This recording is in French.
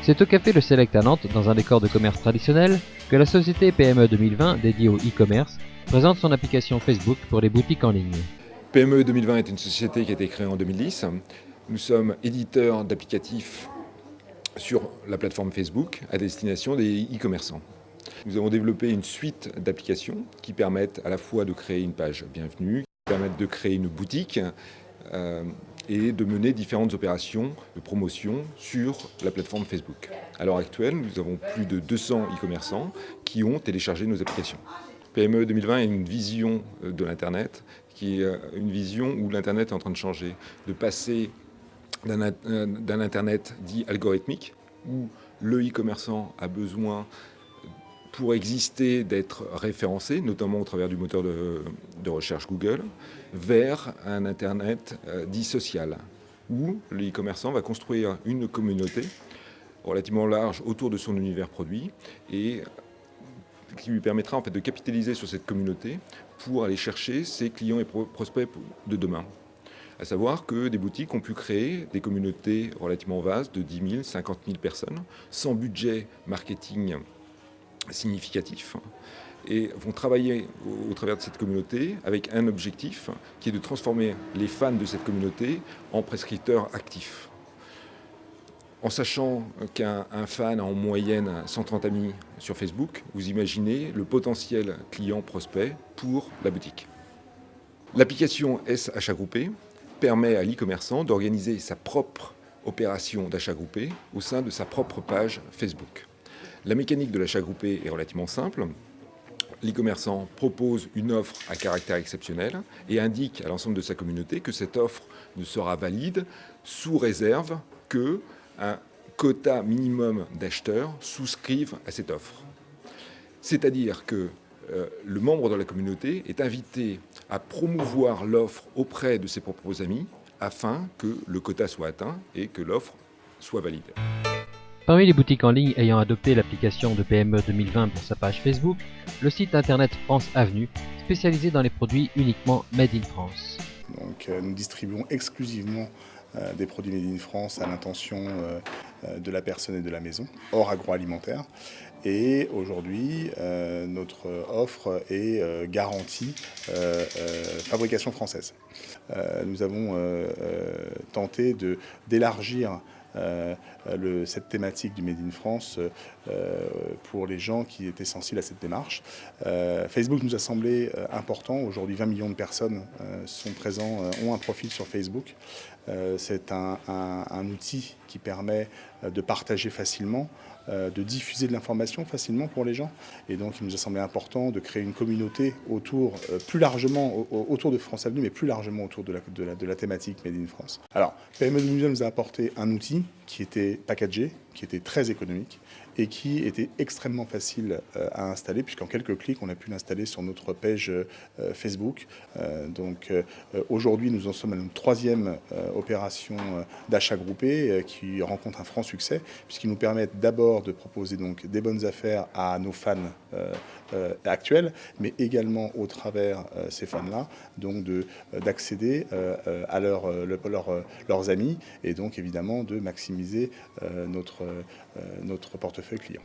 C'est au café Le Select à Nantes, dans un décor de commerce traditionnel, que la société PME 2020, dédiée au e-commerce, présente son application Facebook pour les boutiques en ligne. PME 2020 est une société qui a été créée en 2010. Nous sommes éditeurs d'applicatifs sur la plateforme Facebook à destination des e-commerçants. Nous avons développé une suite d'applications qui permettent à la fois de créer une page bienvenue, qui permettent de créer une boutique et de mener différentes opérations de promotion sur la plateforme Facebook. À l'heure actuelle, nous avons plus de 200 e-commerçants qui ont téléchargé nos applications. PME 2020 est une vision de l'Internet, qui est une vision où l'Internet est en train de changer, de passer d'un Internet dit algorithmique, où le e-commerçant a besoin, pour exister, d'être référencé, notamment au travers du moteur de recherche Google, vers un Internet dit social, où le e-commerçant va construire une communauté relativement large autour de son univers produit et qui lui permettra en fait de capitaliser sur cette communauté pour aller chercher ses clients et prospects de demain. À savoir que des boutiques ont pu créer des communautés relativement vastes de 10 000, 50 000 personnes, sans budget marketing significatif, et vont travailler au travers de cette communauté avec un objectif qui est de transformer les fans de cette communauté en prescripteurs actifs. En sachant qu'un fan a en moyenne 130 amis sur Facebook, vous imaginez le potentiel client prospect pour la boutique. L'application S Achat Groupé permet à l'e-commerçant d'organiser sa propre opération d'achat groupé au sein de sa propre page Facebook. La mécanique de l'achat groupé est relativement simple. L'e-commerçant propose une offre à caractère exceptionnel et indique à l'ensemble de sa communauté que cette offre ne sera valide sous réserve qu'un quota minimum d'acheteurs souscrivent à cette offre. C'est-à-dire que le membre de la communauté est invité à promouvoir l'offre auprès de ses propres amis afin que le quota soit atteint et que l'offre soit valide. Parmi les boutiques en ligne ayant adopté l'application de PME 2020 pour sa page Facebook, le site internet France Avenue, spécialisé dans les produits uniquement Made in France. Donc, nous distribuons exclusivement des produits Made in France à l'intention de la personne et de la maison, hors agroalimentaire. Et aujourd'hui, notre offre est garantie fabrication française. Nous avons tenté d'élargir cette thématique du Made in France pour les gens qui étaient sensibles à cette démarche. Facebook nous a semblé important. Aujourd'hui, 20 millions de personnes sont présents, ont un profil sur Facebook. C'est un outil qui permet de partager facilement, de diffuser de l'information facilement pour les gens. Et donc, il nous a semblé important de créer une communauté autour, plus largement autour de France Avenue, mais plus largement autour de la thématique Made in France. Alors, PME 2020 nous a apporté un outil qui était packagé, qui était très économique et qui était extrêmement facile à installer, puisqu'en quelques clics, on a pu l'installer sur notre page Facebook. Aujourd'hui, nous en sommes à notre troisième opération d'achat groupé qui rencontre un franc succès, puisqu'ils nous permettent d'abord de proposer donc des bonnes affaires à nos fans actuels, mais également au travers ces fans-là, donc d'accéder à leurs amis et donc évidemment de maximiser notre portefeuille client.